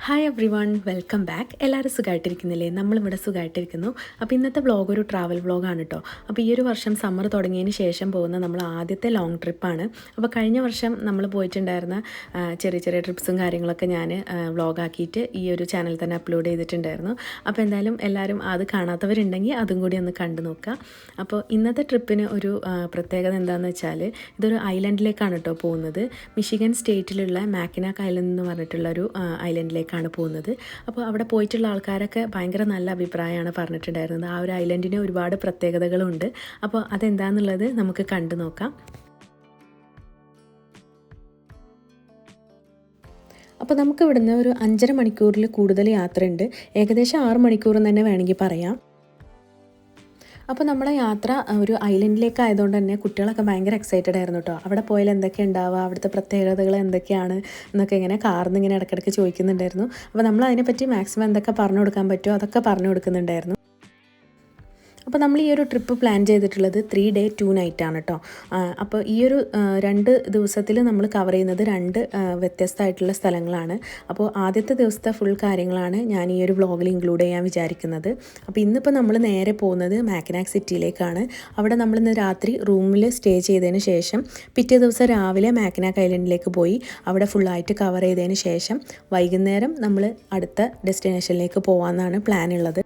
Hi every one, welcome back. എല്ലാവരും സുഖമായിട്ടിരിക്കുന്നില്ലേ? നമ്മളിവിടെ സുഖമായിട്ടിരിക്കുന്നു. അപ്പോൾ ഇന്നത്തെ വ്ളോഗ് ഒരു ട്രാവൽ വ്ളോഗാണ് കേട്ടോ. അപ്പോൾ ഈ ഒരു വർഷം സമ്മർ തുടങ്ങിയതിന് ശേഷം പോകുന്ന നമ്മൾ ആദ്യത്തെ ലോങ് ട്രിപ്പാണ്. അപ്പോൾ കഴിഞ്ഞ വർഷം നമ്മൾ പോയിട്ടുണ്ടായിരുന്ന ചെറിയ ചെറിയ ട്രിപ്സും കാര്യങ്ങളൊക്കെ ഞാൻ വ്ളോഗാക്കിയിട്ട് ഈ ഒരു ചാനൽ തന്നെ അപ്ലോഡ് ചെയ്തിട്ടുണ്ടായിരുന്നു. അപ്പോൾ എന്തായാലും എല്ലാവരും അത് കാണാത്തവരുണ്ടെങ്കിൽ അതും കൂടി ഒന്ന് കണ്ടു നോക്കുക. അപ്പോൾ ഇന്നത്തെ ട്രിപ്പിന് ഒരു പ്രത്യേകത എന്താണെന്ന് വെച്ചാൽ ഇതൊരു ഐലൻഡിലേക്കാണ് കേട്ടോ പോകുന്നത്. മിഷിഗൻ സ്റ്റേറ്റിലുള്ള മാക്കിനാക്ക് ഐലൻഡ് എന്ന് പറഞ്ഞിട്ടുള്ള ഒരു ഐലൻഡിലേക്കാണ് പോകുന്നത്. അപ്പോൾ അവിടെ പോയിട്ടുള്ള ആൾക്കാരൊക്കെ ഭയങ്കര നല്ല അഭിപ്രായമാണ് പറഞ്ഞിട്ടുണ്ടായിരുന്നത്. ആ ഒരു ഐലൻഡിന് ഒരുപാട് പ്രത്യേകതകളുണ്ട്. അപ്പോൾ അതെന്താണെന്നുള്ളത് നമുക്ക് കണ്ടു നോക്കാം. അപ്പോൾ നമുക്ക് ഇവിടുന്ന് ഒരു 5.5 മണിക്കൂറിൽ കൂടുതൽ യാത്രയുണ്ട്. ഏകദേശം 6 മണിക്കൂർ തന്നെ വേണമെങ്കിൽ പറയാം. അപ്പോൾ നമ്മുടെ യാത്ര ഒരു ഐലൻഡിലേക്ക് ആയതുകൊണ്ട് തന്നെ കുട്ടികളൊക്കെ ഭയങ്കര എക്സൈറ്റഡ് ആയിരുന്നു കേട്ടോ. അവിടെ പോയാൽ എന്തൊക്കെ ഉണ്ടാവുക, അവിടുത്തെ പ്രത്യേകതകൾ എന്തൊക്കെയാണ് എന്നൊക്കെ ഇങ്ങനെ കാർന്ന് ഇങ്ങനെ ഇടയ്ക്കിടയ്ക്ക് ചോദിക്കുന്നുണ്ടായിരുന്നു. അപ്പോൾ നമ്മൾ അതിനെപ്പറ്റി മാക്സിമം എന്തൊക്കെ പറഞ്ഞു കൊടുക്കാൻ പറ്റുമോ അതൊക്കെ പറഞ്ഞു കൊടുക്കുന്നുണ്ടായിരുന്നു. അപ്പോൾ നമ്മൾ ഈ ഒരു ട്രിപ്പ് പ്ലാൻ ചെയ്തിട്ടുള്ളത് 3 ഡേ 2 നൈറ്റ് ആണ് കേട്ടോ. അപ്പോൾ ഈ ഒരു 2 ദിവസത്തിൽ നമ്മൾ കവർ ചെയ്യുന്നത് 2 വ്യത്യസ്തമായിട്ടുള്ള സ്ഥലങ്ങളാണ്. അപ്പോൾ ആദ്യത്തെ ദിവസത്തെ ഫുൾ കാര്യങ്ങളാണ് ഞാൻ ഈ ഒരു വ്ളോഗിൽ ഇൻക്ലൂഡ് ചെയ്യാൻ വിചാരിക്കുന്നത്. അപ്പോൾ ഇന്നിപ്പോൾ നമ്മൾ നേരെ പോകുന്നത് മാക്കിനാക്ക് സിറ്റിയിലേക്കാണ്. അവിടെ നമ്മളിന്ന് രാത്രി റൂമിൽ സ്റ്റേ ചെയ്തതിന് ശേഷം പിറ്റേ ദിവസം രാവിലെ മാക്കിനാക്ക് ഐലൻഡിലേക്ക് പോയി അവിടെ ഫുള്ളായിട്ട് കവർ ചെയ്തതിന് ശേഷം വൈകുന്നേരം നമ്മൾ അടുത്ത ഡെസ്റ്റിനേഷനിലേക്ക് പോകാമെന്നാണ് പ്ലാൻ ഉള്ളത്.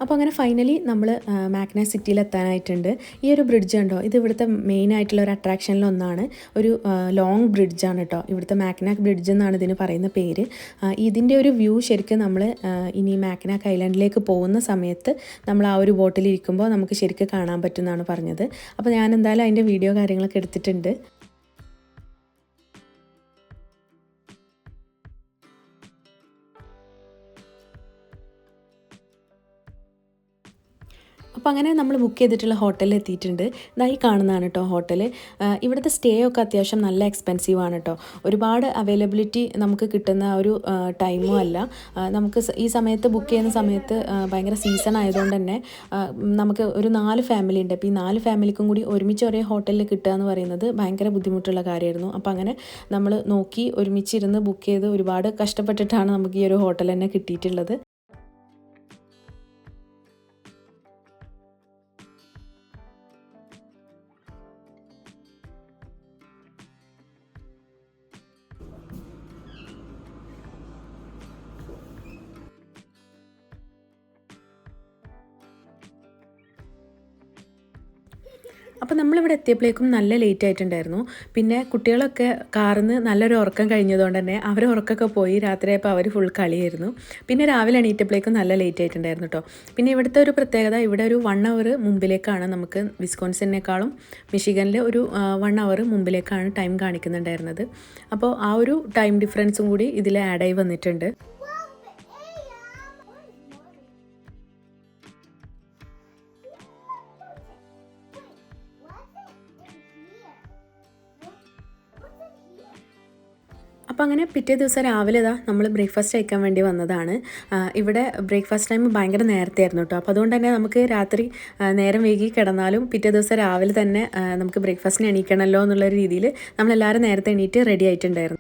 അപ്പോൾ അങ്ങനെ ഫൈനലി നമ്മൾ മാഗ്ന സിറ്റിയിൽ എത്താനായിട്ടുണ്ട്. ഈ ഒരു ബ്രിഡ്ജ് ഉണ്ടോ, ഇത് ഇവിടുത്തെ മെയിൻ ആയിട്ടുള്ള ഒരു അട്രാക്ഷനിലൊന്നാണ്. ഒരു ലോങ് ബ്രിഡ്ജാണ് കേട്ടോ. ഇവിടുത്തെ മാഗ്നാക്ക് ബ്രിഡ്ജ് എന്നാണ് ഇതിന് പറയുന്ന പേര്. ഇതിൻ്റെ ഒരു വ്യൂ ശരിക്കും നമ്മൾ ഇനി മാഗ്നാക്ക് ഐലൻഡിലേക്ക് പോകുന്ന സമയത്ത് നമ്മൾ ആ ഒരു ബോട്ടിലിരിക്കുമ്പോൾ നമുക്ക് ശരിക്കും കാണാൻ പറ്റുമെന്നാണ് പറഞ്ഞത്. അപ്പോൾ ഞാൻ എന്തായാലും അതിൻ്റെ വീഡിയോ കാര്യങ്ങളൊക്കെ എടുത്തിട്ടുണ്ട്. അപ്പോൾ അങ്ങനെ നമ്മൾ ബുക്ക് ചെയ്തിട്ടുള്ള ഹോട്ടലിൽ എത്തിയിട്ടുണ്ട്. ഇതായി കാണുന്നതാണ് കേട്ടോ ഹോട്ടൽ. ഇവിടുത്തെ സ്റ്റേ ഒക്കെ അത്യാവശ്യം നല്ല എക്സ്പെൻസീവ് ആണ് കേട്ടോ. ഒരുപാട് അവൈലബിലിറ്റി നമുക്ക് കിട്ടുന്ന ഒരു ടൈമും അല്ല. നമുക്ക് ഈ സമയത്ത് ബുക്ക് ചെയ്യുന്ന സമയത്ത് ഭയങ്കര സീസൺ ആയതുകൊണ്ട് തന്നെ നമുക്ക് ഒരു 4 ഫാമിലി ഉണ്ട്. അപ്പോൾ ഈ 4 ഫാമിലിക്കും കൂടി ഒരുമിച്ച് ഒരേ ഹോട്ടലിൽ കിട്ടുക എന്ന് പറയുന്നത് ഭയങ്കര ബുദ്ധിമുട്ടുള്ള കാര്യമായിരുന്നു. അപ്പോൾ അങ്ങനെ നമ്മൾ നോക്കി ഒരുമിച്ചിരുന്ന് ബുക്ക് ചെയ്ത് ഒരുപാട് കഷ്ടപ്പെട്ടിട്ടാണ് നമുക്ക് ഈ ഒരു ഹോട്ടൽ തന്നെ കിട്ടിയിട്ടുള്ളത്. അപ്പോൾ നമ്മളിവിടെ എത്തിയപ്പോഴേക്കും നല്ല ലേറ്റ് ആയിട്ടുണ്ടായിരുന്നു. പിന്നെ കുട്ടികളൊക്കെ കാറിൽ നിന്ന് നല്ലൊരു ഉറക്കം കഴിഞ്ഞതുകൊണ്ട് തന്നെ അവർ ഉറക്കമൊക്കെ പോയി. രാത്രിയായപ്പോൾ അവർ ഫുൾ കളിയായിരുന്നു. പിന്നെ രാവിലെ എണീറ്റപ്പോഴേക്കും നല്ല ലേറ്റ് ആയിട്ടുണ്ടായിരുന്നു കേട്ടോ. പിന്നെ ഇവിടുത്തെ ഒരു പ്രത്യേകത, ഇവിടെ ഒരു 1 അവർ മുമ്പിലേക്കാണ്, നമുക്ക് വിസ്കോൺസിനേക്കാളും മിഷിഗനിൽ ഒരു 1 അവർ മുമ്പിലേക്കാണ് ടൈം കാണിക്കുന്നുണ്ടായിരുന്നത്. അപ്പോൾ ആ ഒരു ടൈം ഡിഫറൻസും കൂടി ഇതിൽ ആഡായി വന്നിട്ടുണ്ട്. അപ്പോൾ അങ്ങനെ പിറ്റേ ദിവസം രാവിലെ നമ്മൾ ബ്രേക്ക്ഫാസ്റ്റ് കഴിക്കാൻ വേണ്ടി വന്നതാണ്. ഇവിടെ ബ്രേക്ക്ഫാസ്റ്റ് ടൈം ഭയങ്കര നേരത്തെ ആയിരുന്നു കേട്ടോ. അപ്പോൾ അതുകൊണ്ട് തന്നെ നമുക്ക് രാത്രി നേരം വൈകി കിടന്നാലും പിറ്റേ ദിവസം രാവിലെ തന്നെ നമുക്ക് ബ്രേക്ക്ഫാസ്റ്റിന് എണീക്കണമല്ലോ എന്നുള്ള രീതിയിൽ നമ്മളെല്ലാവരും നേരത്തെ എണീറ്റ് റെഡി ആയിട്ടുണ്ടായിരുന്നു.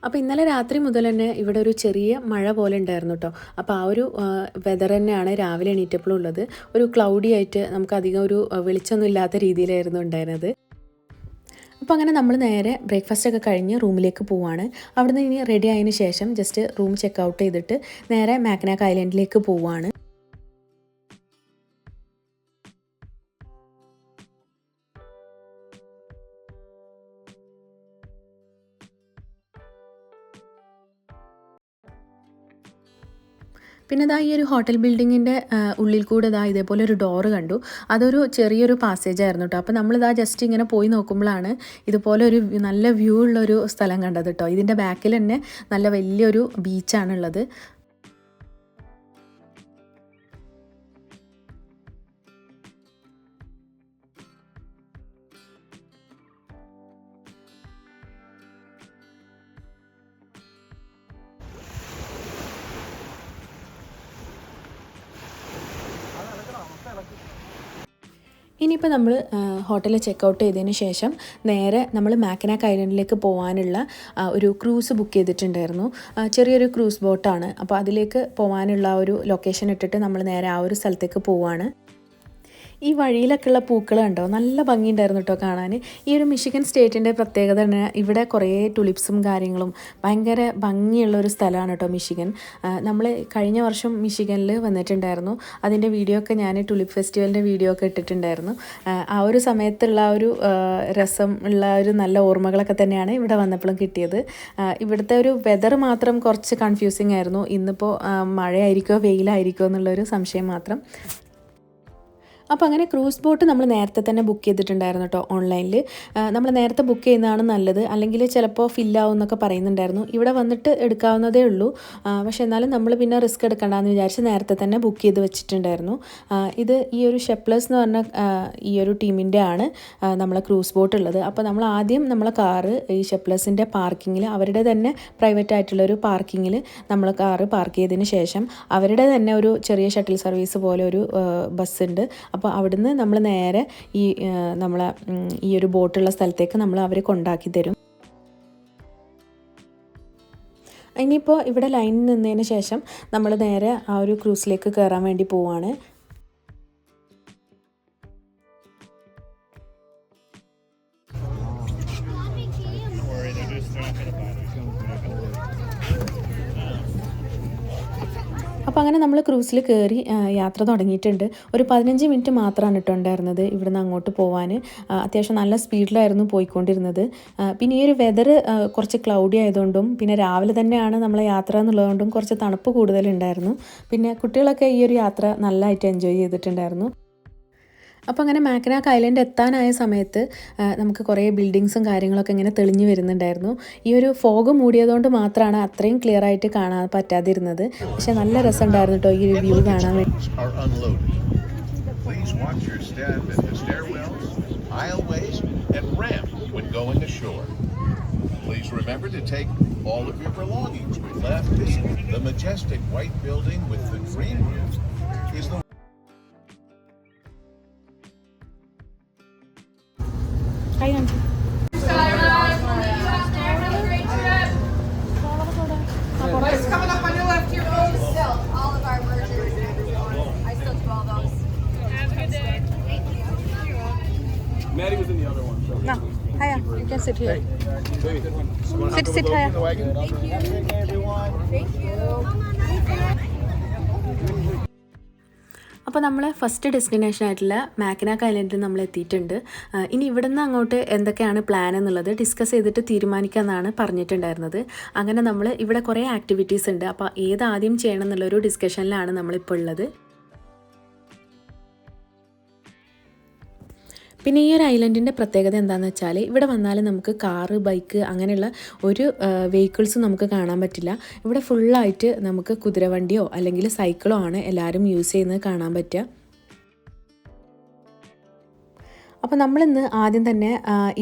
അപ്പോൾ ഇന്നലെ രാത്രി മുതൽ തന്നെ ഇവിടെ ഒരു ചെറിയ മഴ പോലെ ഉണ്ടായിരുന്നു കേട്ടോ. അപ്പോൾ ആ ഒരു വെതർ തന്നെയാണ് രാവിലെ എണീറ്റപ്പോഴും ഉള്ളത്. ഒരു ക്ലൗഡി ആയിട്ട് നമുക്ക് അധികം ഒരു വെളിച്ചമൊന്നും ഇല്ലാത്ത രീതിയിലായിരുന്നു ഉണ്ടായിരുന്നത്. അപ്പോൾ അങ്ങനെ നമ്മൾ നേരെ ബ്രേക്ക്ഫാസ്റ്റ് ഒക്കെ കഴിഞ്ഞ് റൂമിലേക്ക് പോവുകയാണ്. അവിടുന്ന് ഇനി റെഡി ആയതിന് ശേഷം ജസ്റ്റ് റൂം ചെക്ക് ഔട്ട് ചെയ്തിട്ട് നേരെ മാക്നാക്ക് ഐലൻഡിലേക്ക് പോവുകയാണ്. പിന്നെ ഈ ഒരു ഹോട്ടൽ ബിൽഡിങ്ങിൻ്റെ ഉള്ളിൽ കൂടെ ഇതേപോലെ ഒരു ഡോറ് കണ്ടു. അതൊരു ചെറിയൊരു പാസേജ് ആയിരുന്നു കേട്ടോ. അപ്പോൾ നമ്മളിതാ ജസ്റ്റ് ഇങ്ങനെ പോയി നോക്കുമ്പോഴാണ് ഇതുപോലെ ഒരു നല്ല വ്യൂ ഉള്ളൊരു സ്ഥലം കണ്ടത് കേട്ടോ. ഇതിൻ്റെ ബാക്കിൽ തന്നെ നല്ല വലിയൊരു ബീച്ചാണുള്ളത്. ഇനിയിപ്പോൾ നമ്മൾ ഹോട്ടലിൽ ചെക്കൗട്ട് ചെയ്തതിന് ശേഷം നേരെ നമ്മൾ മാക്നാക്ക് ഐലൻഡിലേക്ക് പോകാനുള്ള ഒരു ക്രൂസ് ബുക്ക് ചെയ്തിട്ടുണ്ടായിരുന്നു. ചെറിയൊരു ക്രൂസ് ബോട്ടാണ്. അപ്പോൾ അതിലേക്ക് പോകാനുള്ള ഒരു ലൊക്കേഷൻ ഇട്ടിട്ട് നമ്മൾ നേരെ ആ ഒരു സ്ഥലത്തേക്ക് പോവുകയാണ്. ഈ വഴിയിലൊക്കെയുള്ള പൂക്കൾ കണ്ടോ, നല്ല ഭംഗിയുണ്ടായിരുന്നു കേട്ടോ കാണാൻ. ഈ ഒരു മിഷിഗൻ സ്റ്റേറ്റിൻ്റെ പ്രത്യേകത തന്നെ ഇവിടെ കുറേ ടുലിപ്സും കാര്യങ്ങളും ഭയങ്കര ഭംഗിയുള്ളൊരു സ്ഥലമാണ് കേട്ടോ മിഷിഗൻ. നമ്മൾ കഴിഞ്ഞ വർഷം മിഷിഗനിൽ വന്നിട്ടുണ്ടായിരുന്നു. അതിൻ്റെ വീഡിയോ ഒക്കെ ഞാൻ ടുലിപ്പ് ഫെസ്റ്റിവലിൻ്റെ വീഡിയോ ഒക്കെ ഇട്ടിട്ടുണ്ടായിരുന്നു. ആ ഒരു സമയത്തുള്ള ഒരു രസം ഉള്ള ഒരു നല്ല ഓർമ്മകളൊക്കെ തന്നെയാണ് ഇവിടെ വന്നപ്പോഴും കിട്ടിയത്. ഇവിടുത്തെ ഒരു വെതർ മാത്രം കുറച്ച് കൺഫ്യൂസിങ് ആയിരുന്നു. ഇന്നിപ്പോൾ മഴയായിരിക്കുമോ വെയിലായിരിക്കുമോ എന്നുള്ളൊരു സംശയം മാത്രം. അപ്പോൾ അങ്ങനെ ക്രൂസ് ബോട്ട് നമ്മൾ നേരത്തെ തന്നെ ബുക്ക് ചെയ്തിട്ടുണ്ടായിരുന്നു കേട്ടോ ഓൺലൈനിൽ. നമ്മൾ നേരത്തെ ബുക്ക് ചെയ്യുന്നതാണ് നല്ലത്, അല്ലെങ്കിൽ ചിലപ്പോൾ ഫില്ലാവും എന്നൊക്കെ പറയുന്നുണ്ടായിരുന്നു. ഇവിടെ വന്നിട്ട് എടുക്കാവുന്നതേ ഉള്ളൂ. പക്ഷേ എന്നാലും നമ്മൾ പിന്നെ റിസ്ക് എടുക്കണ്ടെന്ന് വിചാരിച്ച് നേരത്തെ തന്നെ ബുക്ക് ചെയ്ത് വെച്ചിട്ടുണ്ടായിരുന്നു. ഇത് ഈ ഒരു ഷെപ്ലേഴ്സ് എന്ന് പറഞ്ഞ ഈ ഒരു ടീമിൻ്റെ ആണ് നമ്മളെ ക്രൂസ് ബോട്ട് ഉള്ളത്. അപ്പോൾ നമ്മൾ ആദ്യം നമ്മളെ കാറ് ഈ ഷെപ്ലേഴ്സിൻ്റെ പാർക്കിങ്ങിൽ, അവരുടെ തന്നെ പ്രൈവറ്റ് ആയിട്ടുള്ളൊരു പാർക്കിങ്ങിൽ നമ്മൾ കാറ് പാർക്ക് ചെയ്തതിന് ശേഷം അവരുടെ തന്നെ ഒരു ചെറിയ ഷട്ടിൽ സർവീസ് പോലെ ഒരു ബസ് ഉണ്ട്. അപ്പോൾ അവിടുന്ന് നമ്മൾ നേരെ നമ്മളെ ഈ ഒരു ബോട്ടുള്ള സ്ഥലത്തേക്ക് അവർ കൊണ്ടാക്കി തരും. ഇനിയിപ്പോൾ ഇവിടെ ലൈനിൽ നിന്നതിന് ശേഷം നമ്മൾ നേരെ ആ ഒരു ക്രൂസിലേക്ക് കയറാൻ വേണ്ടി പോവാണ്. അപ്പോൾ അങ്ങനെ നമ്മൾ ക്രൂസിൽ കയറി യാത്ര തുടങ്ങിയിട്ടുണ്ട്. ഒരു 15 മിനിറ്റ് മാത്രമാണ് ഉണ്ടായിരുന്നത് ഇവിടുന്ന് അങ്ങോട്ട് പോകാൻ. അത്യാവശ്യം നല്ല സ്പീഡിലായിരുന്നു പോയിക്കൊണ്ടിരുന്നത്. പിന്നെ ഈ ഒരു വെതർ കുറച്ച് ക്ലൗഡി ആയതുകൊണ്ടും പിന്നെ രാവിലെ തന്നെയാണ് നമ്മളെ യാത്ര എന്നുള്ളതുകൊണ്ടും കുറച്ച് തണുപ്പ് കൂടുതലുണ്ടായിരുന്നു. പിന്നെ കുട്ടികളൊക്കെ ഈ ഒരു യാത്ര നല്ലതായിട്ട് എൻജോയ് ചെയ്തിട്ടുണ്ടായിരുന്നു. അപ്പോൾ അങ്ങനെ മാക്നാക്ക് ഐലൻഡ് എത്താനായ സമയത്ത് നമുക്ക് കുറേ ബിൽഡിങ്സും കാര്യങ്ങളൊക്കെ ഇങ്ങനെ തെളിഞ്ഞു വരുന്നുണ്ടായിരുന്നു. ഈ ഒരു ഫോഗ് മൂടിയതുകൊണ്ട് മാത്രമാണ് അത്രയും ക്ലിയർ ആയിട്ട് കാണാൻ പറ്റാതിരുന്നത്. പക്ഷെ നല്ല രസമുണ്ടായിരുന്നു കേട്ടോ ഈ ഒരു വ്യൂ കാണാൻ വേണ്ടി. Please remember to take all of your belongings with left. The majestic white building with the green roof is the Hi, Auntie. What's coming up on your left here, please? Still, all of our merchants. I still do all those. Have a good day. Thank you. Maddie was in the other one. So No. Hiya, you can sit here. Sit here. Thank you. അപ്പോൾ നമ്മൾ first destination ആയിട്ടുള്ള മാക്നാക്ക് ഐലൻഡിൽ നമ്മൾ എത്തിയിട്ടുണ്ട്. ഇനി ഇവിടെ നിന്ന് അങ്ങോട്ട് എന്തൊക്കെയാണ് പ്ലാൻ എന്നുള്ളത് ഡിസ്കസ് ചെയ്തിട്ട് തീരുമാനിക്കാമെന്നാണ് പറഞ്ഞിട്ടുണ്ടായിരുന്നത്. അങ്ങനെ നമ്മൾ ഇവിടെ കുറേ ആക്ടിവിറ്റീസ് ഉണ്ട്. അപ്പോൾ ഏത് ആദ്യം ചെയ്യണം എന്നുള്ളൊരു ഡിസ്കഷനിലാണ് നമ്മളിപ്പോൾ ഉള്ളത്. പിന്നെ ഈ ഒരു ഐലൻഡിൻ്റെ പ്രത്യേകത എന്താണെന്ന് വെച്ചാൽ ഇവിടെ വന്നാൽ നമുക്ക് കാറ്, ബൈക്ക് അങ്ങനെയുള്ള ഒരു വെഹിക്കിൾസും നമുക്ക് കാണാൻ പറ്റില്ല. ഇവിടെ ഫുള്ളായിട്ട് നമുക്ക് കുതിരവണ്ടിയോ അല്ലെങ്കിൽ സൈക്കിളോ ആണ് എല്ലാവരും യൂസ് ചെയ്യുന്നത് കാണാൻ പറ്റുക. അപ്പോൾ നമ്മളിന്ന് ആദ്യം തന്നെ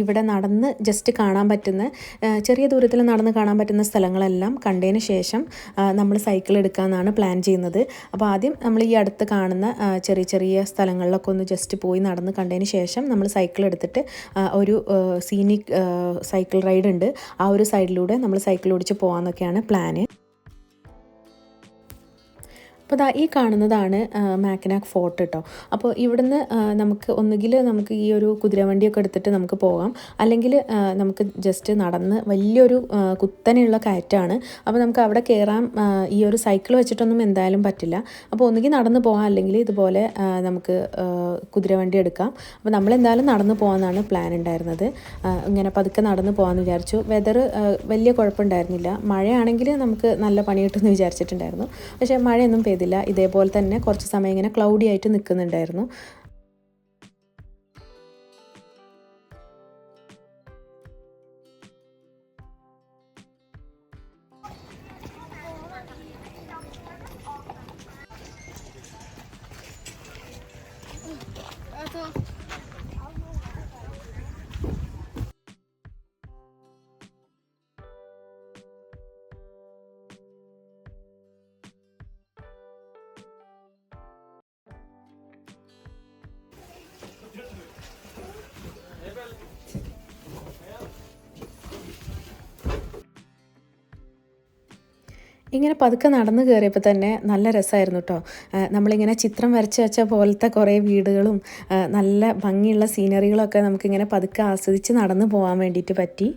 ഇവിടെ നടന്ന് ജസ്റ്റ് കാണാൻ പറ്റുന്ന ചെറിയ ദൂരത്തിൽ നടന്ന് കാണാൻ പറ്റുന്ന സ്ഥലങ്ങളെല്ലാം കണ്ടതിന് ശേഷം നമ്മൾ സൈക്കിൾ എടുക്കാമെന്നാണ് പ്ലാൻ ചെയ്യുന്നത്. അപ്പോൾ ആദ്യം നമ്മൾ ഈ അടുത്ത് കാണുന്ന ചെറിയ ചെറിയ സ്ഥലങ്ങളിലൊക്കെ ഒന്ന് ജസ്റ്റ് പോയി നടന്ന് കണ്ടതിന് ശേഷം നമ്മൾ സൈക്കിൾ എടുത്തിട്ട് ഒരു സീനിക് സൈക്കിൾ റൈഡ് ഉണ്ട്, ആ ഒരു സൈഡിലൂടെ നമ്മൾ സൈക്കിൾ ഓടിച്ച് പോകാമെന്നൊക്കെയാണ് പ്ലാന്. അപ്പോൾ ഈ കാണുന്നതാണ് മാക്കനാക്ക് ഫോർട്ട് കേട്ടോ. അപ്പോൾ ഇവിടുന്ന് ഒന്നുകിൽ നമുക്ക് ഈ ഒരു കുതിരവണ്ടിയൊക്കെ എടുത്തിട്ട് നമുക്ക് പോകാം, അല്ലെങ്കിൽ നമുക്ക് ജസ്റ്റ് നടന്ന് വലിയൊരു കുത്തനെയുള്ള കയറ്റാണ്. അപ്പോൾ നമുക്ക് അവിടെ കയറാൻ ഈ ഒരു സൈക്കിൾ വെച്ചിട്ടൊന്നും എന്തായാലും പറ്റില്ല. അപ്പോൾ ഒന്നുകിൽ നടന്ന് പോകാം, അല്ലെങ്കിൽ ഇതുപോലെ നമുക്ക് കുതിരവണ്ടി എടുക്കാം. അപ്പോൾ നമ്മളെന്തായാലും നടന്ന് പോകാമെന്നാണ് പ്ലാൻ ഉണ്ടായിരുന്നത്. ഇങ്ങനെ പതുക്കെ നടന്ന് പോകാമെന്ന് വിചാരിച്ചു. വെതർ വലിയ കുഴപ്പമുണ്ടായിരുന്നില്ല. മഴയാണെങ്കിൽ നമുക്ക് നല്ല പണി കിട്ടുമെന്ന് വിചാരിച്ചിട്ടുണ്ടായിരുന്നു. പക്ഷേ മഴയൊന്നും പെയ്തില്ല. ഇതേപോലെ തന്നെ കുറച്ച് സമയം ഇങ്ങനെ ക്ലൗഡി ആയിട്ട് നിൽക്കുന്നുണ്ടായിരുന്നു. ഇങ്ങനെ പതുക്കെ നടന്ന് കയറിയപ്പോൾ തന്നെ നല്ല രസമായിരുന്നു കേട്ടോ. നമ്മളിങ്ങനെ ചിത്രം വരച്ച് വെച്ച പോലത്തെ കുറേ വീടുകളും നല്ല ഭംഗിയുള്ള സീനറികളൊക്കെ നമുക്കിങ്ങനെ പതുക്കെ ആസ്വദിച്ച് നടന്ന് പോകാൻ വേണ്ടിയിട്ട് പറ്റി.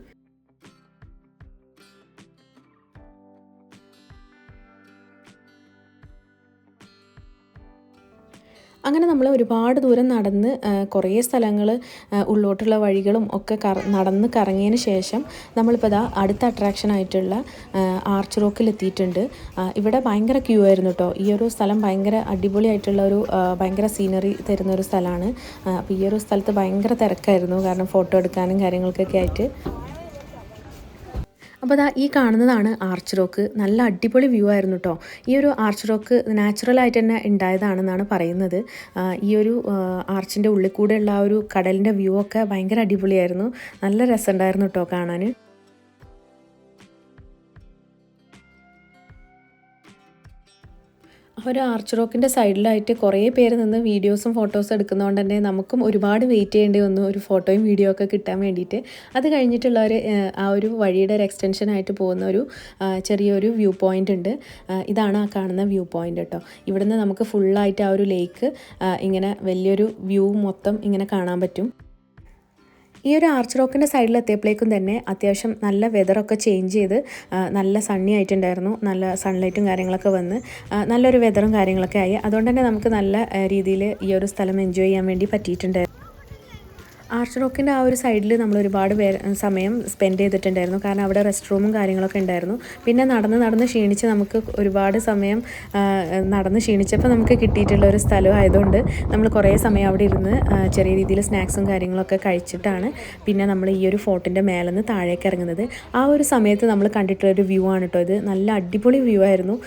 അങ്ങനെ നമ്മൾ ഒരുപാട് ദൂരം നടന്ന് കുറേ സ്ഥലങ്ങൾ ഉള്ളോട്ടുള്ള വഴികളും ഒക്കെ നടന്ന് കറങ്ങിയതിന് ശേഷം നമ്മളിപ്പോൾ അടുത്ത അട്രാക്ഷനായിട്ടുള്ള ആർച്ച് റോക്കിൽ എത്തിയിട്ടുണ്ട്. ഇവിടെ ഭയങ്കര ക്യൂ ആയിരുന്നു കേട്ടോ. ഈ ഒരു സ്ഥലം ഭയങ്കര അടിപൊളിയായിട്ടുള്ള ഒരു ഭയങ്കര സീനറി തരുന്ന ഒരു സ്ഥലമാണ്. അപ്പോൾ ഈ ഒരു സ്ഥലത്ത് ഭയങ്കര തിരക്കായിരുന്നു, കാരണം ഫോട്ടോ എടുക്കാനും കാര്യങ്ങൾക്കൊക്കെ ആയിട്ട്. അപ്പോൾ ഈ കാണുന്നതാണ് ആർച്ച് റോക്ക്. നല്ല അടിപൊളി വ്യൂ ആയിരുന്നു കേട്ടോ. ഈ ഒരു ആർച്ച് റോക്ക് നാച്ചുറലായിട്ട് തന്നെ ഉണ്ടായതാണെന്നാണ് പറയുന്നത്. ഈ ഒരു ആർച്ചിൻ്റെ ഉള്ളിൽ കൂടെയുള്ള ആ ഒരു കടലിൻ്റെ വ്യൂ ഒക്കെ ഭയങ്കര അടിപൊളിയായിരുന്നു. നല്ല രസമുണ്ടായിരുന്നു കേട്ടോ കാണാൻ. ഒരു ആർച്ച് റോക്കിൻ്റെ സൈഡിലായിട്ട് കുറേ പേര് നിന്ന് വീഡിയോസും ഫോട്ടോസും എടുക്കുന്നതുകൊണ്ട് തന്നെ നമുക്കും ഒരുപാട് വെയിറ്റ് ചെയ്യേണ്ടി വന്നു ഒരു ഫോട്ടോയും വീഡിയോ ഒക്കെ കിട്ടാൻ വേണ്ടിയിട്ട്. അത് കഴിഞ്ഞിട്ടുള്ള ആ ഒരു വഴിയുടെ ഒരു എക്സ്റ്റൻഷനായിട്ട് പോകുന്ന ഒരു ചെറിയൊരു വ്യൂ പോയിൻ്റ് ഉണ്ട്. ഇതാണ് ആ കാണുന്ന വ്യൂ പോയിൻ്റ് കേട്ടോ. ഇവിടുന്ന് നമുക്ക് ഫുള്ളായിട്ട് ആ ഒരു ലേക്ക് ഇങ്ങനെ വലിയൊരു വ്യൂ മൊത്തം ഇങ്ങനെ കാണാൻ പറ്റും. ഈ ഒരു ആർച്ച് റോക്കിൻ്റെ സൈഡിൽ എത്തിയപ്പോഴേക്കും തന്നെ അത്യാവശ്യം നല്ല വെതറൊക്കെ ചേഞ്ച് ചെയ്ത് നല്ല സണ്ണി ആയിട്ടുണ്ടായിരുന്നു. നല്ല സൺലൈറ്റും കാര്യങ്ങളൊക്കെ വന്ന് നല്ലൊരു വെതറും കാര്യങ്ങളൊക്കെ ആയി. അതുകൊണ്ട് തന്നെ നമുക്ക് നല്ല രീതിയിൽ ഈ ഒരു സ്ഥലം എൻജോയ് ചെയ്യാൻ വേണ്ടി പറ്റിയിട്ടുണ്ടായിരുന്നു. ആർച്ച് റോക്കിൻ്റെ ആ ഒരു സൈഡിൽ നമ്മൾ ഒരുപാട് സമയം സ്പെൻഡ് ചെയ്തിട്ടുണ്ടായിരുന്നു, കാരണം അവിടെ റെസ്റ്റ് റൂമും കാര്യങ്ങളൊക്കെ ഉണ്ടായിരുന്നു. പിന്നെ നടന്ന് ക്ഷീണിച്ച് നമുക്ക് ഒരുപാട് സമയം നടന്ന് ക്ഷീണിച്ചപ്പോൾ നമുക്ക് കിട്ടിയിട്ടുള്ള ഒരു സ്ഥലം ആയതുകൊണ്ട് നമ്മൾ കുറേ സമയം അവിടെ ഇരുന്ന് ചെറിയ രീതിയിൽ സ്നാക്സും കാര്യങ്ങളൊക്കെ കഴിച്ചിട്ടാണ് പിന്നെ നമ്മൾ ഈ ഒരു ഫോർട്ടിൻ്റെ മേലെ നിന്ന് താഴേക്ക് ഇറങ്ങുന്നത്. ആ ഒരു സമയത്ത് നമ്മൾ കണ്ടിട്ടുള്ളൊരു വ്യൂ ആണ് കേട്ടോ ഇത്. നല്ല അടിപൊളി വ്യൂ ആയിരുന്നു.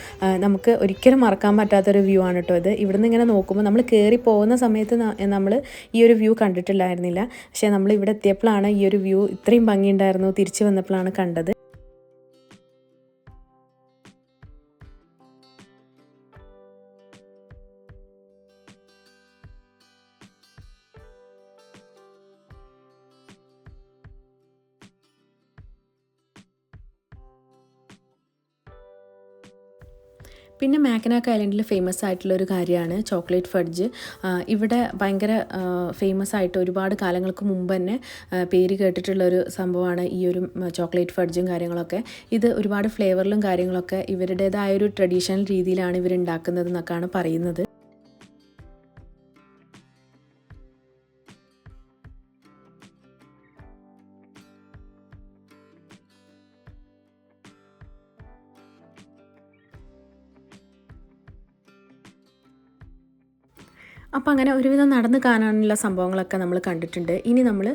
നമുക്ക് ഒരിക്കലും മറക്കാൻ പറ്റാത്തൊരു വ്യൂ ആണ് കേട്ടോ ഇത്. ഇവിടുന്ന് ഇങ്ങനെ നോക്കുമ്പോൾ നമ്മൾ കയറി പോകുന്ന സമയത്ത് നമ്മൾ ഈ ഒരു വ്യൂ കണ്ടിട്ടില്ലായിരുന്നില്ല. പക്ഷേ നമ്മൾ ഇവിടെ എത്തിയപ്പോഴാണ് ഈ ഒരു വ്യൂ ഇത്രയും ഭംഗിയുണ്ടായിരുന്നു. തിരിച്ചു വന്നപ്പോഴാണ് കണ്ടത്. പിന്നെ മാക്കനാക്ക് ഐലൻഡിൽ ഫേമസ് ആയിട്ടുള്ള ഒരു കാര്യമാണ് ചോക്ലേറ്റ് ഫഡ്ജ്. ഇവിടെ ഭയങ്കര ഫേമസ് ആയിട്ട് ഒരുപാട് കാലങ്ങൾക്ക് മുമ്പ് തന്നെ പേര് കേട്ടിട്ടുള്ളൊരു സംഭവമാണ് ഈ ഒരു ചോക്ലേറ്റ് ഫഡ്ജും കാര്യങ്ങളൊക്കെ. ഇത് ഒരുപാട് ഫ്ലേവറിലും കാര്യങ്ങളൊക്കെ ഇവരുടേതായ ഒരു ട്രഡീഷണൽ രീതിയിലാണ് ഇവർ ഉണ്ടാക്കുന്നത് എന്നൊക്കെയാണ് പറയുന്നത്. അപ്പോൾ അങ്ങനെ ഒരുവിധം നടന്ന് കാണാനുള്ള സംഭവങ്ങളൊക്കെ നമ്മൾ കണ്ടിട്ടുണ്ട്. ഇനി നമ്മൾ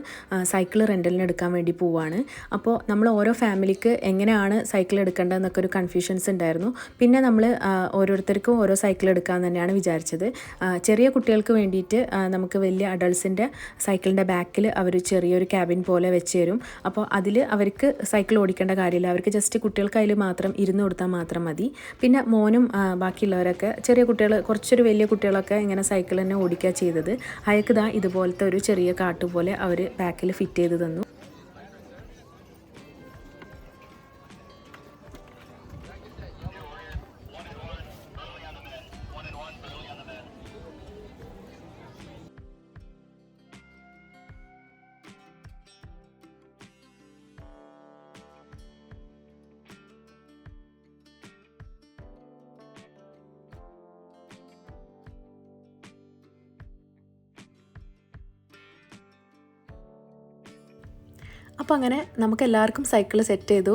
സൈക്കിൾ റെൻ്റലിന് എടുക്കാൻ വേണ്ടി പോവുകയാണ്. അപ്പോൾ നമ്മൾ ഓരോ ഫാമിലിക്ക് എങ്ങനെയാണ് സൈക്കിൾ എടുക്കേണ്ടതെന്നൊക്കെ ഒരു കൺഫ്യൂഷൻസ് ഉണ്ടായിരുന്നു. പിന്നെ നമ്മൾ ഓരോരുത്തർക്കും ഓരോ സൈക്കിൾ എടുക്കാൻ തന്നെയാണ് വിചാരിച്ചത്. ചെറിയ കുട്ടികൾക്ക് വേണ്ടിയിട്ട് നമുക്ക് വലിയ അഡൾട്ട്സിൻ്റെ സൈക്കിളിൻ്റെ ബാക്കിൽ അവർ ചെറിയൊരു ക്യാബിൻ പോലെ വെച്ച് തരും. അപ്പോൾ അതിൽ അവർക്ക് സൈക്കിൾ ഓടിക്കേണ്ട കാര്യമില്ല, അവർക്ക് ജസ്റ്റ് കുട്ടികൾക്ക് അതിൽ മാത്രം ഇരുന്ന് കൊടുത്താൽ മാത്രം മതി. പിന്നെ മോനും ബാക്കിയുള്ളവരൊക്കെ ചെറിയ കുട്ടികൾ, കുറച്ചൊരു വലിയ കുട്ടികളൊക്കെ ഇങ്ങനെ സൈക്കിൾ തന്നെ ഓടിക്കുക ചെയ്തത്. അയക്ക് ദാ ഇതുപോലത്തെ ഒരു ചെറിയ കാട്ട് പോലെ അവർ ബാക്കിൽ ഫിറ്റ് ചെയ്ത് തന്നു. അപ്പോൾ അങ്ങനെ നമുക്ക് എല്ലാവർക്കും സൈക്കിൾ സെറ്റ് ചെയ്തു,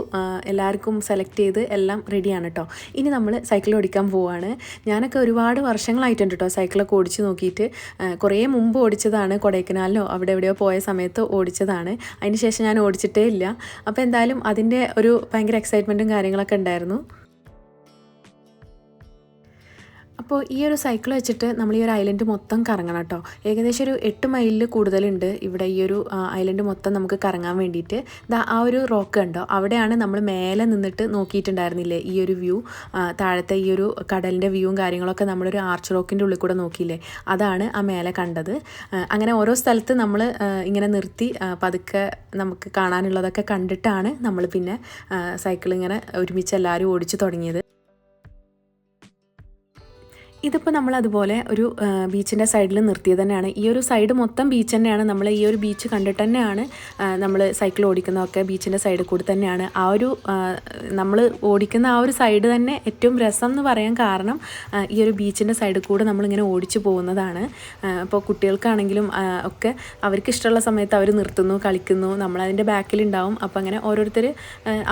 എല്ലാവർക്കും സെലക്ട് ചെയ്ത് എല്ലാം റെഡിയാണ് കേട്ടോ. ഇനി നമ്മൾ സൈക്കിൾ ഓടിക്കാൻ പോവുകയാണ്. ഞാനൊക്കെ ഒരുപാട് വർഷങ്ങളായിട്ടുണ്ട് കേട്ടോ സൈക്കിളൊക്കെ ഓടിച്ച് നോക്കിയിട്ട്. കുറേ മുമ്പ് ഓടിച്ചതാണ്, കൊടൈക്കനാലിലോ അവിടെ എവിടെയോ പോയ സമയത്ത് ഓടിച്ചതാണ്. അതിന് ശേഷം ഞാൻ ഓടിച്ചിട്ടേ ഇല്ല. അപ്പോൾ എന്തായാലും അതിൻ്റെ ഒരു ഭയങ്കര എക്സൈറ്റ്മെൻറ്റും കാര്യങ്ങളൊക്കെ ഉണ്ടായിരുന്നു. അപ്പോൾ ഈ ഒരു സൈക്കിൾ വെച്ചിട്ട് നമ്മൾ ഈ ഒരു ഐലൻഡ് മൊത്തം കറങ്ങണം കേട്ടോ. ഏകദേശം ഒരു 8 മൈലിൽ കൂടുതലുണ്ട് ഇവിടെ ഈ ഒരു ഐലൻഡ് മൊത്തം നമുക്ക് കറങ്ങാൻ വേണ്ടിയിട്ട്. ആ ഒരു റോക്ക് ഉണ്ടോ, അവിടെയാണ് നമ്മൾ മേലെ നിന്നിട്ട് നോക്കിയിട്ടുണ്ടായിരുന്നില്ലേ ഈ ഒരു വ്യൂ, താഴത്തെ ഈ ഒരു കടലിൻ്റെ വ്യൂവും കാര്യങ്ങളൊക്കെ നമ്മളൊരു ആർച്ച് റോക്കിൻ്റെ ഉള്ളിൽ കൂടെ നോക്കിയില്ലേ, അതാണ് ആ മേലെ കണ്ടത്. അങ്ങനെ ഓരോ സ്ഥലത്ത് നമ്മൾ ഇങ്ങനെ നിർത്തി പതുക്കെ നമുക്ക് കാണാനുള്ളതൊക്കെ കണ്ടിട്ടാണ് നമ്മൾ പിന്നെ സൈക്കിൾ ഇങ്ങനെ ഒരുമിച്ച് എല്ലാവരും ഓടിച്ച് തുടങ്ങിയത്. ഇതിപ്പോൾ നമ്മൾ അതുപോലെ ഒരു ബീച്ചിൻ്റെ സൈഡിൽ നിർത്തിയത് തന്നെയാണ്. ഈ ഒരു സൈഡ് മൊത്തം ബീച്ച് തന്നെയാണ്. നമ്മൾ ഈ ഒരു ബീച്ച് കണ്ടിട്ട് തന്നെയാണ് നമ്മൾ സൈക്കിൾ ഓടിക്കുന്നതൊക്കെ ബീച്ചിൻ്റെ സൈഡിൽ കൂടി തന്നെയാണ്. ആ ഒരു നമ്മൾ ഓടിക്കുന്ന ആ ഒരു സൈഡ് തന്നെ ഏറ്റവും രസം എന്ന് പറയാൻ കാരണം ഈ ഒരു ബീച്ചിൻ്റെ സൈഡിൽ കൂടെ നമ്മളിങ്ങനെ ഓടിച്ചു പോകുന്നതാണ്. അപ്പോൾ കുട്ടികൾക്കാണെങ്കിലും ഒക്കെ അവർക്ക് ഇഷ്ടമുള്ള സമയത്ത് അവർ നിർത്തുന്നു, കളിക്കുന്നു, നമ്മളതിൻ്റെ ബാക്കിലുണ്ടാവും. അപ്പോൾ അങ്ങനെ ഓരോരുത്തർ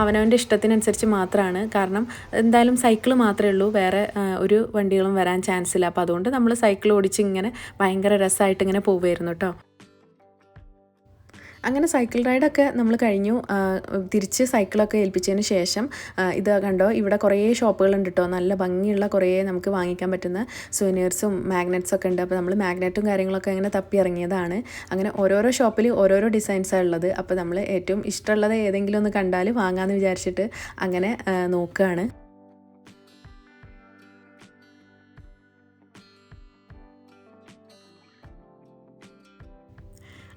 അവനവൻ്റെ ഇഷ്ടത്തിനനുസരിച്ച് മാത്രമാണ്. കാരണം എന്തായാലും സൈക്കിൾ മാത്രമേ ഉള്ളൂ, വേറെ ഒരു വണ്ടികളും വരാൻ ചാൻസ് ഇല്ല. അപ്പോൾ അതുകൊണ്ട് നമ്മൾ സൈക്കിൾ ഓടിച്ച് ഇങ്ങനെ ഭയങ്കര രസമായിട്ട് ഇങ്ങനെ പോവുമായിരുന്നു കേട്ടോ. അങ്ങനെ സൈക്കിൾ റൈഡൊക്കെ നമ്മൾ കഴിഞ്ഞു. തിരിച്ച് സൈക്കിളൊക്കെ ഏൽപ്പിച്ചതിന് ശേഷം ഇത് കണ്ടോ, ഇവിടെ കുറേ ഷോപ്പുകളുണ്ട് കേട്ടോ. നല്ല ഭംഗിയുള്ള കുറേ നമുക്ക് വാങ്ങിക്കാൻ പറ്റുന്ന സുവനീർസും മാഗ്നറ്റ്സൊക്കെ ഉണ്ട്. അപ്പോൾ നമ്മൾ മാഗ്നറ്റും കാര്യങ്ങളൊക്കെ അങ്ങനെ തപ്പി ഇറങ്ങിയതാണ്. അങ്ങനെ ഓരോരോ ഷോപ്പിൽ ഓരോരോ ഡിസൈൻസാണ് ഉള്ളത്. അപ്പോൾ നമ്മൾ ഏറ്റവും ഇഷ്ടമുള്ളത് ഏതെങ്കിലും ഒന്ന് കണ്ടാൽ വാങ്ങാമെന്ന് വിചാരിച്ചിട്ട് അങ്ങനെ നോക്കുകയാണ്.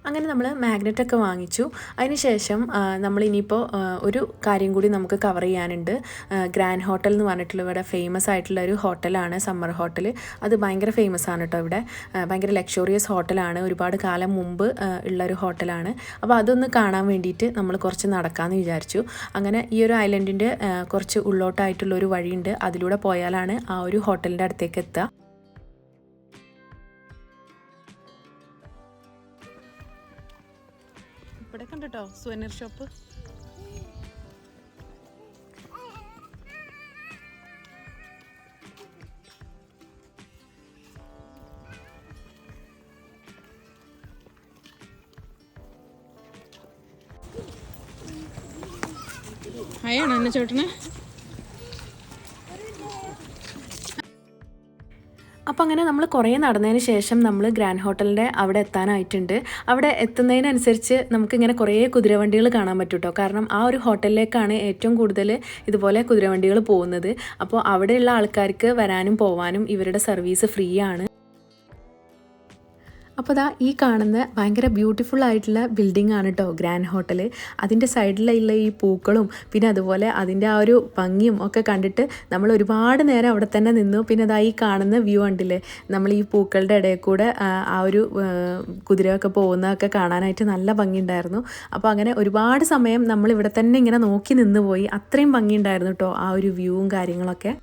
അങ്ങനെ നമ്മൾ മാഗ്നറ്റൊക്കെ വാങ്ങിച്ചു. അതിനുശേഷം നമ്മളിനിയിപ്പോൾ ഒരു കാര്യം കൂടി നമുക്ക് കവർ ചെയ്യാനുണ്ട്. ഗ്രാൻഡ് ഹോട്ടൽ എന്ന് പറഞ്ഞിട്ടുള്ള ഇവിടെ ഫേമസ് ആയിട്ടുള്ള ഒരു ഹോട്ടലാണ്, സമ്മർ ഹോട്ടൽ. അത് ഭയങ്കര ഫേമസ് ആണ് കേട്ടോ. ഇവിടെ ഭയങ്കര ലക്ഷറിയസ് ഹോട്ടലാണ്, ഒരുപാട് കാലം മുമ്പ് ഉള്ളൊരു ഹോട്ടലാണ്. അപ്പോൾ അതൊന്ന് കാണാൻ വേണ്ടിയിട്ട് നമ്മൾ കുറച്ച് നടക്കാമെന്ന് വിചാരിച്ചു. അങ്ങനെ ഈ ഒരു ഐലൻഡിൻ്റെ കുറച്ച് ഉള്ളോട്ടായിട്ടുള്ളൊരു വഴിയുണ്ട്, അതിലൂടെ പോയാലാണ് ആ ഒരു ഹോട്ടലിൻ്റെ അടുത്തേക്ക് എത്തുക. ഇവിടെ കണ്ടോ സുവനീർ ഷോപ്പ്. ഹായാണ് എന്നെ ചേട്ടനെ. അപ്പോൾ അങ്ങനെ നമ്മൾ കുറേ നടന്നതിന് ശേഷം നമ്മൾ ഗ്രാൻഡ് ഹോട്ടലിൻ്റെ അവിടെ എത്താനായിട്ടുണ്ട്. അവിടെ എത്തുന്നതിനനുസരിച്ച് നമുക്കിങ്ങനെ കുറേ കുതിരവണ്ടികൾ കാണാൻ പറ്റും കേട്ടോ. കാരണം ആ ഒരു ഹോട്ടലിലേക്കാണ് ഏറ്റവും കൂടുതൽ ഇതുപോലെ കുതിരവണ്ടികൾ പോകുന്നത്. അപ്പോൾ അവിടെയുള്ള ആൾക്കാർക്ക് വരാനും പോവാനും ഇവരുടെ സർവീസ് ഫ്രീ ആണ്. അപ്പോൾ ദാ ഈ കാണുന്ന ഭയങ്കര ബ്യൂട്ടിഫുൾ ആയിട്ടുള്ള ബിൽഡിംഗ് ആണ് കേട്ടോ ഗ്രാൻഡ് ഹോട്ടൽ. അതിൻ്റെ സൈഡിലുള്ള ഈ പൂക്കളും പിന്നെ അതുപോലെ അതിൻ്റെ ആ ഒരു ഭംഗിയും ഒക്കെ കണ്ടിട്ട് നമ്മൾ ഒരുപാട് നേരം അവിടെ തന്നെ നിന്നു. പിന്നെ അതാ ഈ കാണുന്ന വ്യൂ കണ്ടില്ലേ, നമ്മൾ ഈ പൂക്കളുടെ ഇടയിൽ കൂടെ ആ ഒരു കുതിരയൊക്കെ പോകുന്നതൊക്കെ കാണാനായിട്ട് നല്ല ഭംഗിയുണ്ടായിരുന്നു. അപ്പോൾ അങ്ങനെ ഒരുപാട് സമയം നമ്മൾ ഇവിടെ തന്നെ ഇങ്ങനെ നോക്കി നിന്ന് പോയി. അത്രയും ഭംഗിയുണ്ടായിരുന്നു കേട്ടോ ആ ഒരു വ്യൂവും കാര്യങ്ങളൊക്കെ.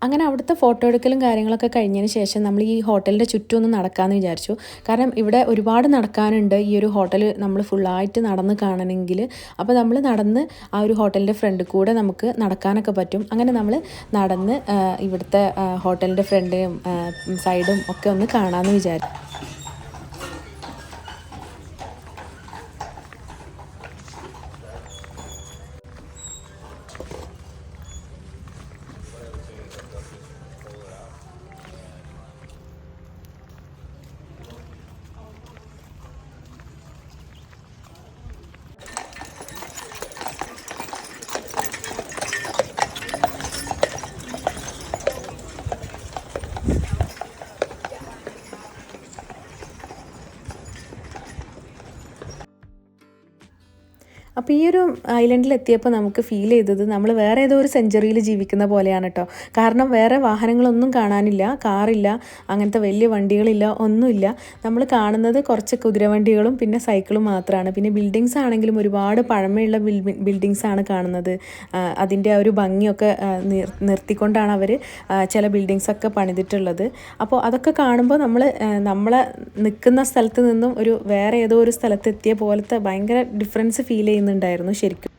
അങ്ങനെ അവിടുത്തെ ഫോട്ടോ എടുക്കലും കാര്യങ്ങളൊക്കെ കഴിഞ്ഞതിന് ശേഷം നമ്മൾ ഈ ഹോട്ടലിൻ്റെ ചുറ്റും ഒന്ന് നടക്കാമെന്ന് വിചാരിച്ചു. കാരണം ഇവിടെ ഒരുപാട് നടക്കാനുണ്ട് ഈ ഒരു ഹോട്ടൽ നമ്മൾ ഫുള്ളായിട്ട് നടന്ന് കാണണമെങ്കിൽ. അപ്പോൾ നമ്മൾ നടന്ന് ആ ഒരു ഹോട്ടലിൻ്റെ ഫ്രണ്ടിൽ കൂടെ നമുക്ക് നടക്കാനൊക്കെ പറ്റും. അങ്ങനെ നമ്മൾ നടന്ന് ഇവിടുത്തെ ഹോട്ടലിൻ്റെ ഫ്രണ്ടും സൈഡും ഒക്കെ ഒന്ന് കാണാമെന്ന് വിചാരിച്ചു. അപ്പോൾ ഈ ഒരു ഐലൻഡിൽ എത്തിയപ്പോൾ നമുക്ക് ഫീൽ ചെയ്തത് നമ്മൾ വേറെ ഏതോ ഒരു സെഞ്ചുറിയിൽ ജീവിക്കുന്ന പോലെയാണ് കേട്ടോ. കാരണം വേറെ വാഹനങ്ങളൊന്നും കാണാനില്ല, കാറില്ല, അങ്ങനത്തെ വലിയ വണ്ടികളില്ല, ഒന്നുമില്ല. നമ്മൾ കാണുന്നത് കുറച്ച് കുതിരവണ്ടികളും പിന്നെ സൈക്കിളും മാത്രമാണ്. പിന്നെ ബിൽഡിങ്സ് ആണെങ്കിലും ഒരുപാട് പഴമയുള്ള ബിൽഡിങ്സ് ആണ് കാണുന്നത്. അതിൻ്റെ ആ ഒരു ഭംഗിയൊക്കെ നിർത്തിക്കൊണ്ടാണ് അവർ ചില ബിൽഡിങ്സൊക്കെ പണിതിട്ടുള്ളത്. അപ്പോൾ അതൊക്കെ കാണുമ്പോൾ നമ്മളെ നിൽക്കുന്ന സ്ഥലത്ത് നിന്നും ഒരു വേറെ ഏതോ ഒരു സ്ഥലത്ത് എത്തിയ പോലത്തെ ഭയങ്കര ഡിഫറൻസ് ഫീൽ ചെയ്യുന്നുണ്ടായിരുന്നു ശരിക്കും.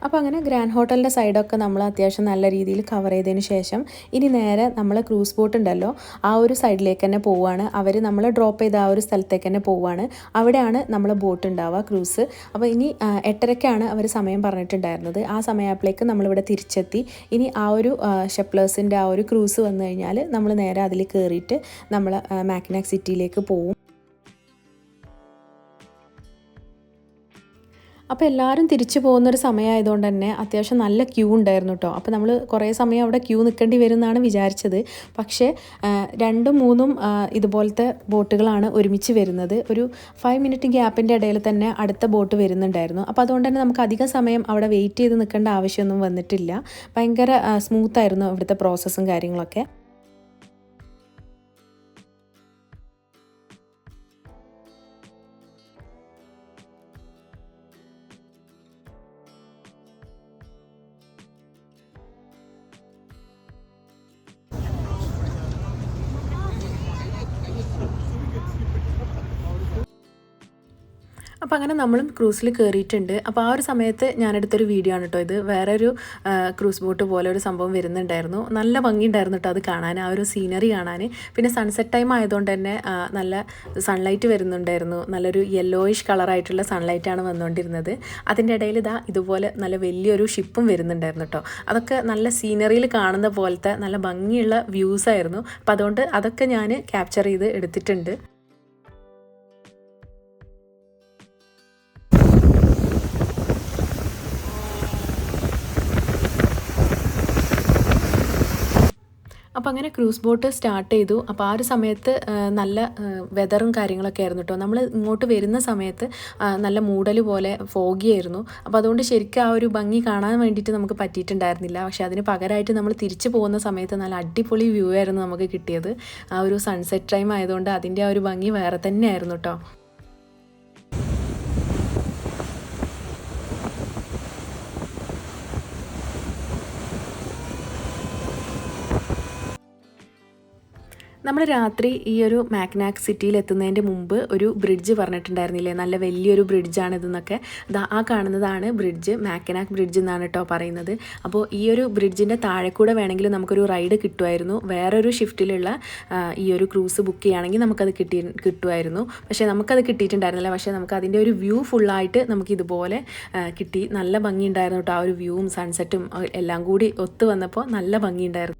അപ്പോൾ അങ്ങനെ ഗ്രാൻഡ് ഹോട്ടലിൻ്റെ സൈഡൊക്കെ നമ്മൾ അത്യാവശ്യം നല്ല രീതിയിൽ കവർ ചെയ്തതിന് ശേഷം ഇനി നേരെ നമ്മൾ ക്രൂസ് ബോട്ട് ഉണ്ടല്ലോ ആ ഒരു സൈഡിലേക്ക് തന്നെ പോവുകയാണ്. അവർ നമ്മൾ ഡ്രോപ്പ് ചെയ്ത ആ ഒരു സ്ഥലത്തേക്ക് തന്നെ പോവുകയാണ്. അവിടെയാണ് നമ്മൾ ബോട്ട് ഉണ്ടാവുക, ക്രൂസ്. അപ്പോൾ ഇനി 8:30-ക്കാണ് അവർ സമയം പറഞ്ഞിട്ടുണ്ടായിരുന്നത്. ആ സമയമായപ്പോഴേക്ക് നമ്മളിവിടെ തിരിച്ചെത്തി. ഇനി ആ ഒരു ഷെപ്ലേഴ്സിൻ്റെ ആ ഒരു ക്രൂസ് വന്നു കഴിഞ്ഞാൽ നമ്മൾ നേരെ അതിൽ കയറിയിട്ട് നമ്മൾ മാക്നാക് സിറ്റിയിലേക്ക് പോവും. അപ്പോൾ എല്ലാവരും തിരിച്ചു പോകുന്നൊരു സമയമായതുകൊണ്ട് തന്നെ അത്യാവശ്യം നല്ല ക്യൂ ഉണ്ടായിരുന്നു കേട്ടോ. അപ്പോൾ നമ്മൾ കുറേ സമയം അവിടെ ക്യൂ നിൽക്കേണ്ടി വരുമെന്നാണ് വിചാരിച്ചത്. പക്ഷേ 2ഉം 3ഉം ഇതുപോലത്തെ ബോട്ടുകളാണ് ഒരുമിച്ച് വരുന്നത്. ഒരു 5 മിനിറ്റ് ഗ്യാപ്പിൻ്റെ ഇടയിൽ തന്നെ അടുത്ത ബോട്ട് വരുന്നുണ്ടായിരുന്നു. അപ്പോൾ അതുകൊണ്ട് തന്നെ നമുക്ക് അധിക സമയം അവിടെ വെയിറ്റ് ചെയ്ത് നിൽക്കേണ്ട ആവശ്യമൊന്നും വന്നിട്ടില്ല. ഭയങ്കര സ്മൂത്തായിരുന്നു ഇവിടുത്തെ പ്രോസസ്സും കാര്യങ്ങളൊക്കെ. അപ്പോൾ അങ്ങനെ നമ്മളും ക്രൂസിൽ കയറിയിട്ടുണ്ട്. അപ്പോൾ ആ ഒരു സമയത്ത് ഞാനെടുത്തൊരു വീഡിയോ ആണ് കേട്ടോ ഇത്. വേറൊരു ക്രൂസ് ബോട്ട് പോലെ ഒരു സംഭവം വരുന്നുണ്ടായിരുന്നു. നല്ല ഭംഗിയുണ്ടായിരുന്നു കേട്ടോ അത് കാണാൻ, ആ ഒരു സീനറി കാണാൻ. പിന്നെ സൺസെറ്റ് ടൈം ആയതുകൊണ്ട് തന്നെ നല്ല സൺലൈറ്റ് വരുന്നുണ്ടായിരുന്നു. നല്ലൊരു യെല്ലോയിഷ് കളറായിട്ടുള്ള സൺലൈറ്റാണ് വന്നുകൊണ്ടിരുന്നത്. അതിൻ്റെ ഇടയിൽ ഇതുപോലെ നല്ല വലിയൊരു ഷിപ്പും വരുന്നുണ്ടായിരുന്നു കേട്ടോ. അതൊക്കെ നല്ല സീനറിയിൽ കാണുന്ന പോലത്തെ നല്ല ഭംഗിയുള്ള വ്യൂസ് ആയിരുന്നു. അപ്പോൾ അതുകൊണ്ട് അതൊക്കെ ഞാൻ ക്യാപ്ചർ ചെയ്ത് എടുത്തിട്ടുണ്ട്. അപ്പോൾ അങ്ങനെ ക്രൂസ് ബോട്ട് സ്റ്റാർട്ട് ചെയ്തു. അപ്പോൾ ആ ഒരു സമയത്ത് നല്ല വെതറും കാര്യങ്ങളൊക്കെ ആയിരുന്നു കേട്ടോ. നമ്മൾ ഇങ്ങോട്ട് വരുന്ന സമയത്ത് നല്ല മൂടൽ പോലെ ഫോഗിയായിരുന്നു. അപ്പോൾ അതുകൊണ്ട് ശരിക്കും ആ ഒരു ഭംഗി കാണാൻ വേണ്ടിയിട്ട് നമുക്ക് പറ്റിയിട്ടുണ്ടായിരുന്നില്ല. പക്ഷേ അതിന് പകരമായിട്ട് നമ്മൾ തിരിച്ചു പോകുന്ന സമയത്ത് നല്ല അടിപൊളി വ്യൂ ആയിരുന്നു നമുക്ക് കിട്ടിയത്. ആ ഒരു സൺസെറ്റ് ടൈം ആയതുകൊണ്ട് അതിൻ്റെ ആ ഒരു ഭംഗി വേറെ തന്നെയായിരുന്നു കേട്ടോ. നമ്മൾ രാത്രി ഈ ഒരു മാക്നാക് സിറ്റിയിൽ എത്തുന്നതിൻ്റെ മുമ്പ് ഒരു ബ്രിഡ്ജ് പറഞ്ഞിട്ടുണ്ടായിരുന്നില്ലേ, നല്ല വലിയൊരു ബ്രിഡ്ജാണിതെന്നൊക്കെ. ആ കാണുന്നതാണ് ബ്രിഡ്ജ്, മാക്നാക് ബ്രിഡ്ജ് എന്നാണ് കേട്ടോ പറയുന്നത്. അപ്പോൾ ഈ ഒരു ബ്രിഡ്ജിൻ്റെ താഴെ കൂടെ വേണമെങ്കിൽ നമുക്കൊരു റൈഡ് കിട്ടുമായിരുന്നു. വേറൊരു ഷിഫ്റ്റിലുള്ള ഈ ഒരു ക്രൂസ് ബുക്ക് ചെയ്യുകയാണെങ്കിൽ നമുക്കത് കിട്ടുമായിരുന്നു. പക്ഷേ നമുക്കത് കിട്ടിയിട്ടുണ്ടായിരുന്നില്ല. പക്ഷേ നമുക്ക് അതിൻ്റെ ഒരു വ്യൂ ഫുള്ളായിട്ട് നമുക്കിതുപോലെ കിട്ടി. നല്ല ഭംഗിയുണ്ടായിരുന്നു കേട്ടോ. ആ ഒരു വ്യൂവും സൺസെറ്റും എല്ലാം കൂടി ഒത്തു വന്നപ്പോൾ നല്ല ഭംഗിയുണ്ടായിരുന്നു.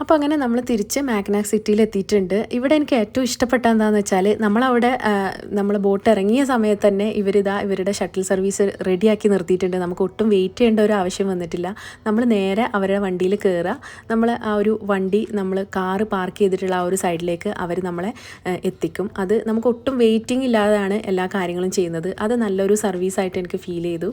അപ്പോൾ അങ്ങനെ നമ്മൾ തിരിച്ച് മാക്നാക് സിറ്റിയിൽ എത്തിയിട്ടുണ്ട്. ഇവിടെ എനിക്ക് ഏറ്റവും ഇഷ്ടപ്പെട്ട എന്താണെന്ന് വെച്ചാൽ നമ്മൾ ബോട്ട് ഇറങ്ങിയ സമയത്ത് തന്നെ ഇവരുടെ ഷട്ടിൽ സർവീസ് റെഡിയാക്കി നിർത്തിയിട്ടുണ്ട്. നമുക്ക് ഒട്ടും വെയിറ്റ് ചെയ്യേണ്ട ഒരു ആവശ്യം വന്നിട്ടില്ല. നമ്മൾ നേരെ അവരുടെ വണ്ടിയിൽ കയറുക. നമ്മൾ ആ ഒരു വണ്ടി കാറ് പാർക്ക് ചെയ്തിട്ടുള്ള ആ ഒരു സൈഡിലേക്ക് അവർ നമ്മളെ എത്തിക്കും. അത് നമുക്ക് ഒട്ടും വെയിറ്റിംഗ് ഇല്ലാതെയാണ് എല്ലാ കാര്യങ്ങളും ചെയ്യുന്നത്. അത് നല്ലൊരു സർവീസായിട്ട് എനിക്ക് ഫീൽ ചെയ്തു.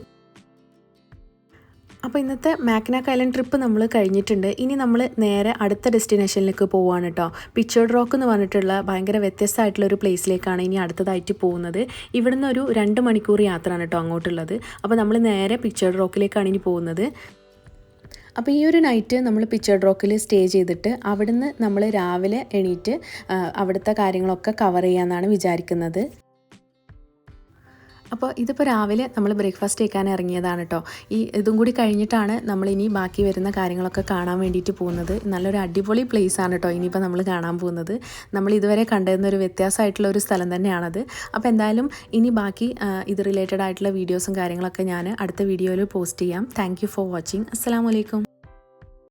അപ്പോൾ ഇന്നത്തെ മാക്നാക്ക് ഐലൻഡ് ട്രിപ്പ് നമ്മൾ കഴിഞ്ഞിട്ടുണ്ട്. ഇനി നമ്മൾ നേരെ അടുത്ത ഡെസ്റ്റിനേഷനിലേക്ക് പോവുകയാണ് കേട്ടോ. പിച്ചേർഡ് റോക്ക് എന്ന് പറഞ്ഞിട്ടുള്ള ഭയങ്കര വ്യത്യസ്തമായിട്ടുള്ള ഒരു പ്ലേസിലേക്കാണ് ഇനി അടുത്തതായിട്ട് പോകുന്നത്. ഇവിടുന്ന് ഒരു 2 മണിക്കൂർ യാത്രയാണ് കേട്ടോ അങ്ങോട്ടുള്ളത്. അപ്പോൾ നമ്മൾ നേരെ പിച്ചേർഡ് റോക്കിലേക്കാണ് ഇനി പോകുന്നത്. അപ്പോൾ ഈ ഒരു നൈറ്റ് നമ്മൾ പിച്ചേർഡ് റോക്കിൽ സ്റ്റേ ചെയ്തിട്ട് അവിടുന്ന് നമ്മൾ രാവിലെ എണീറ്റ് അവിടുത്തെ കാര്യങ്ങളൊക്കെ കവർ ചെയ്യാമെന്നാണ് വിചാരിക്കുന്നത്. അപ്പോൾ ഇതിപ്പോൾ രാവിലെ നമ്മൾ ബ്രേക്ക്ഫാസ്റ്റ് കഴിക്കാൻ ഇറങ്ങിയതാണ് കേട്ടോ. ഇതും കൂടി കഴിഞ്ഞിട്ടാണ് നമ്മളിനി ബാക്കി വരുന്ന കാര്യങ്ങളൊക്കെ കാണാൻ വേണ്ടിയിട്ട് പോകുന്നത്. നല്ലൊരു അടിപൊളി പ്ലേസ് ആണ് കേട്ടോ ഇനിയിപ്പോൾ നമ്മൾ കാണാൻ പോകുന്നത്. നമ്മൾ ഇതുവരെ കണ്ടിരുന്നൊരു വ്യത്യാസമായിട്ടുള്ള ഒരു സ്ഥലം തന്നെയാണത്. അപ്പോൾ എന്തായാലും ഇനി ബാക്കി ഇത് റിലേറ്റഡ് ആയിട്ടുള്ള വീഡിയോസും കാര്യങ്ങളൊക്കെ ഞാൻ അടുത്ത വീഡിയോയിൽ പോസ്റ്റ് ചെയ്യാം. Thank you for watching. അസ്സലാമു അലൈക്കും.